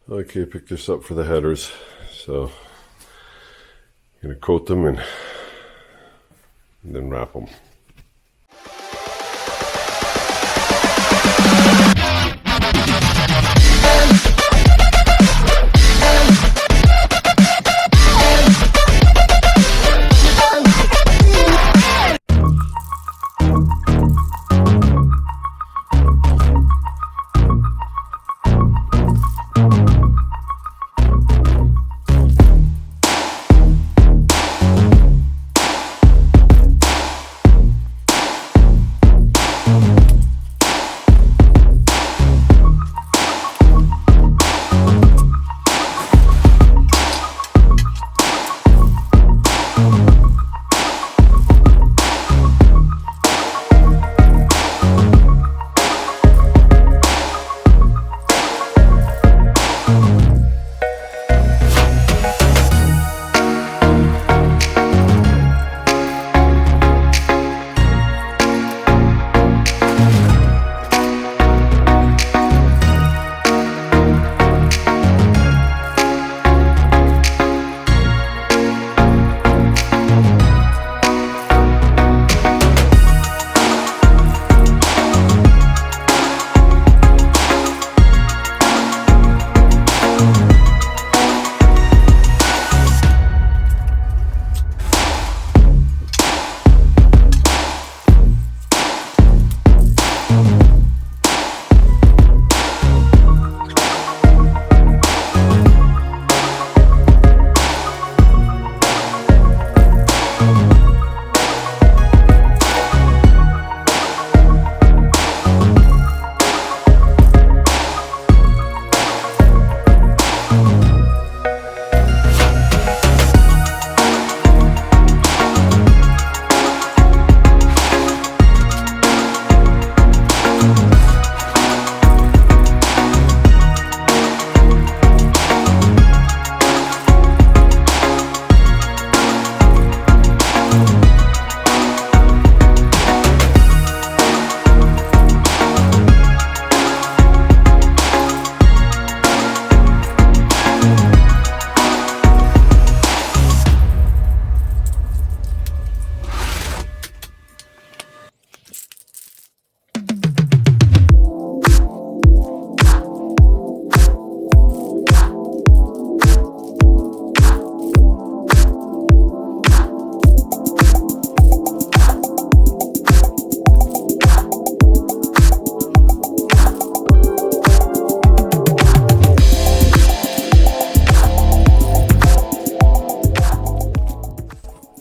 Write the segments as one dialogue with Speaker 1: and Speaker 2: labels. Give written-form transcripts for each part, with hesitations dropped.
Speaker 1: Okay, pick this up for the headers. So I'm gonna coat them and then wrap them.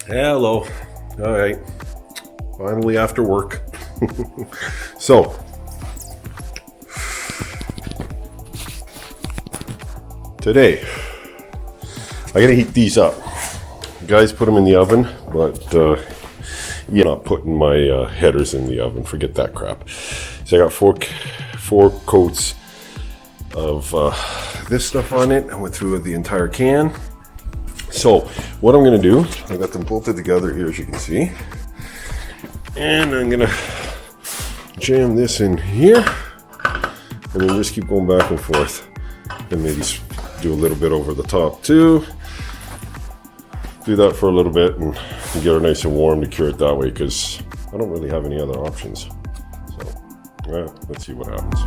Speaker 1: Hello. All right. Finally after work. So, today, I gotta heat these up. Guys put them in the oven, but you're not putting my headers in the oven. Forget that crap. So I got four coats of this stuff on it. I went through the entire can. So what I'm gonna do, I got them bolted together here, as you can see, and I'm gonna jam this in here, and then just keep going back and forth, and maybe do a little bit over the top too. Do that for a little bit and get her nice and warm to cure it that way, because I don't really have any other options. So let's see what happens.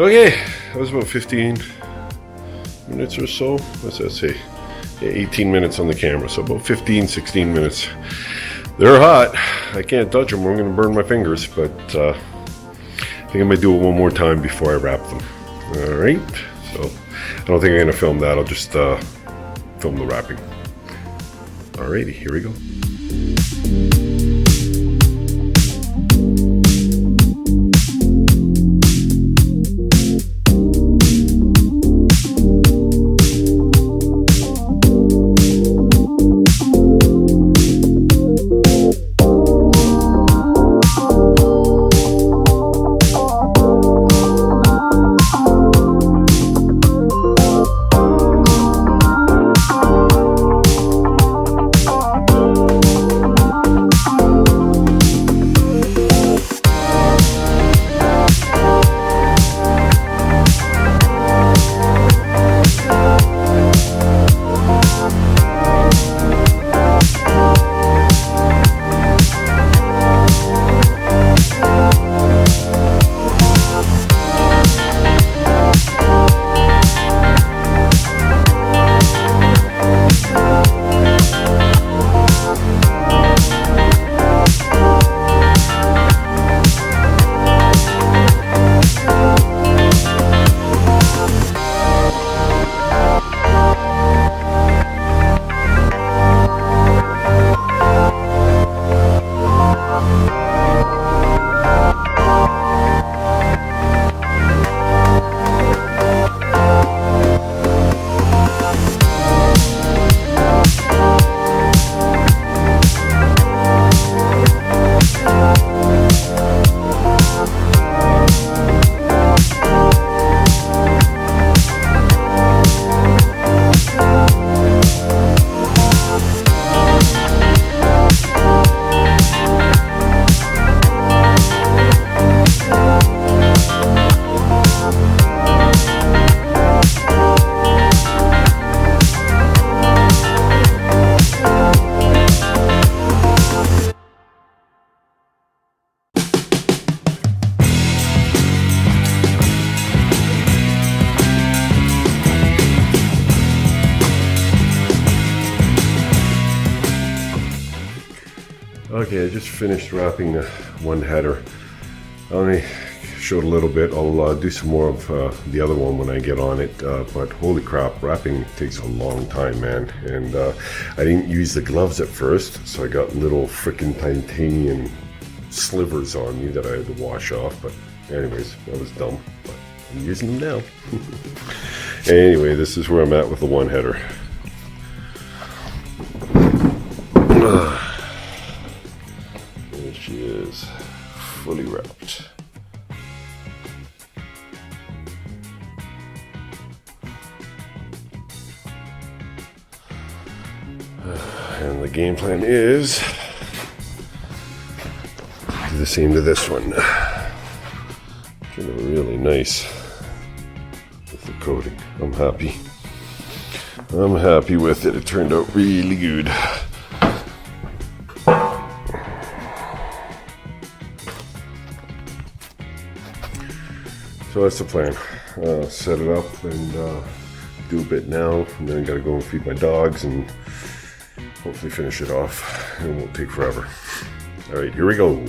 Speaker 1: Okay, that was about 15 minutes or so. What's that say? Yeah, 18 minutes on the camera, so about 15, 16 minutes. They're hot. I can't touch them. I'm going to burn my fingers, but I think I might do it one more time before I wrap them. All right, so I don't think I'm going to film that. I'll just film the wrapping. Alrighty, here we go. Okay, I just finished wrapping one header. I only showed a little bit. I'll do some more of the other one when I get on it. But holy crap, wrapping takes a long time, man. And I didn't use the gloves at first, so I got little freaking titanium slivers on me that I had to wash off. But anyways, that was dumb. But I'm using them now. Anyway, this is where I'm at with the one header. There she is, fully wrapped. And the game plan is do the same to this one. Turned out really nice with the coating. I'm happy. I'm happy with it. It turned out really good. So that's the plan. Set it up and do a bit now, and then I gotta go and feed my dogs and hopefully finish it off. It won't take forever. All right, here we go.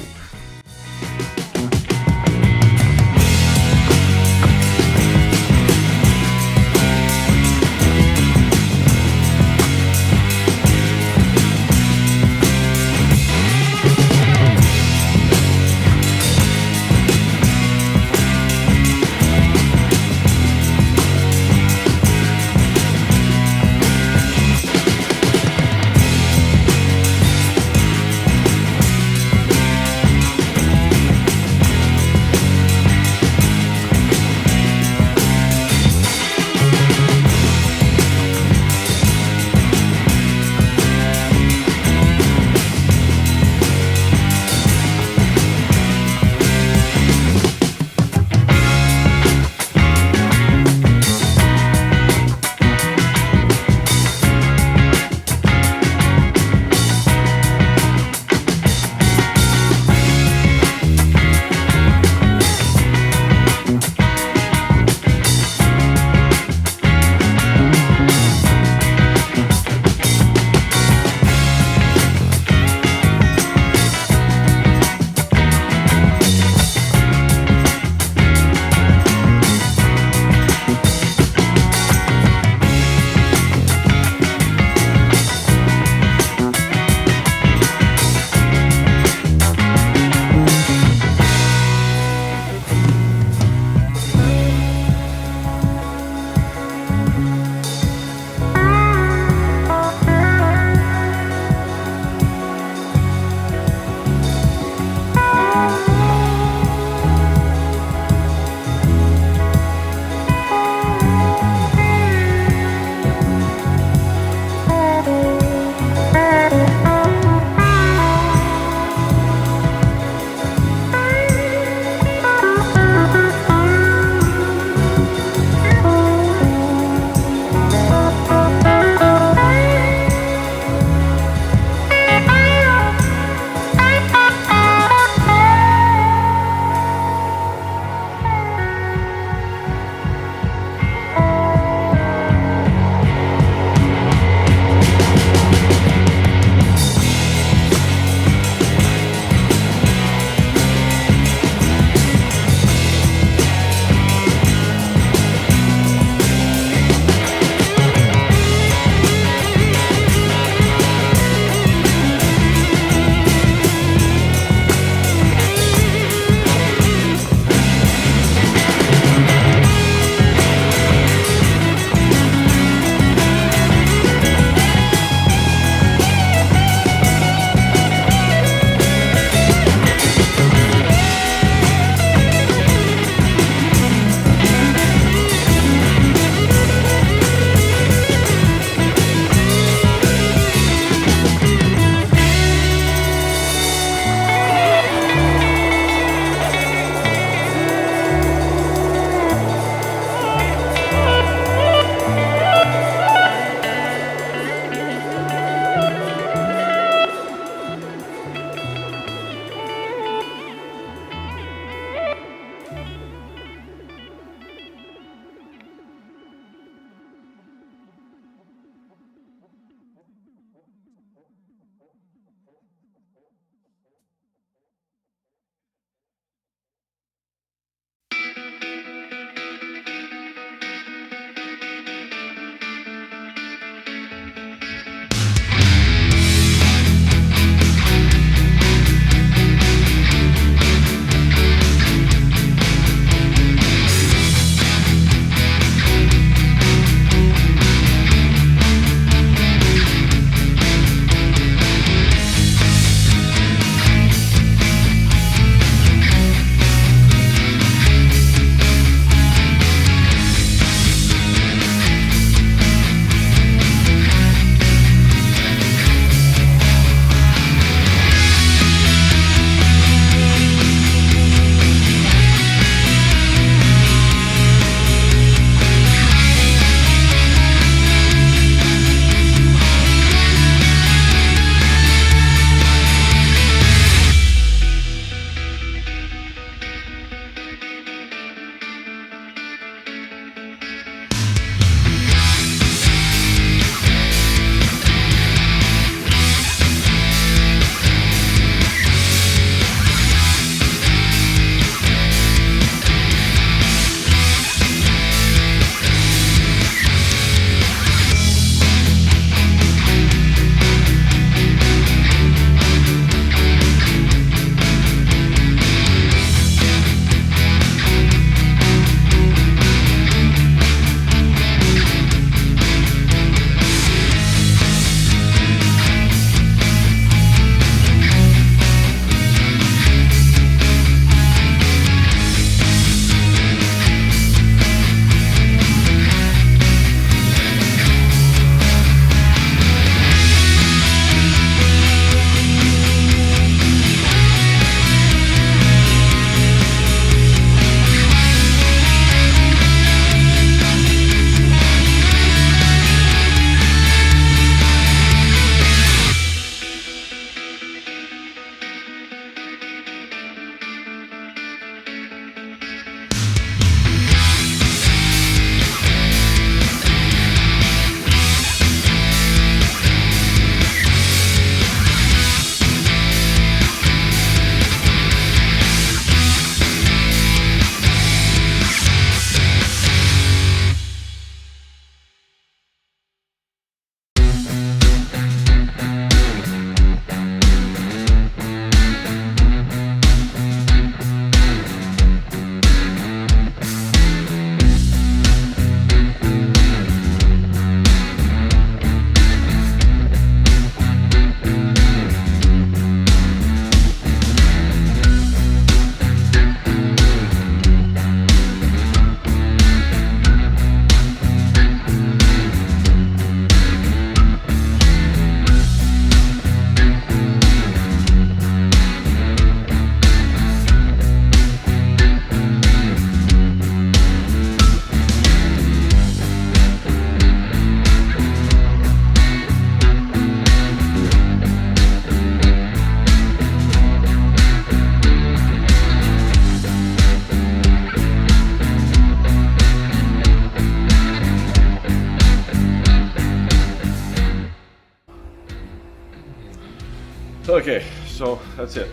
Speaker 1: Okay, so that's it.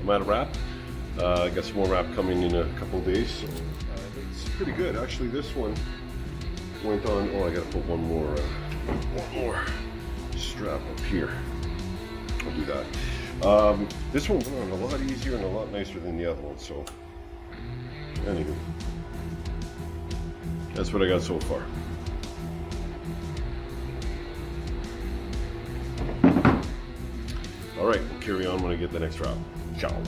Speaker 1: I'm out of wrap. I got some more wrap coming in a couple of days, so it's pretty good. Actually, this one went on. Oh, I gotta put one more strap up here. I'll do that. This one went on a lot easier and a lot nicer than the other one. So, anyway, that's what I got so far. All right, we'll carry on when I get the next wrap. Ciao.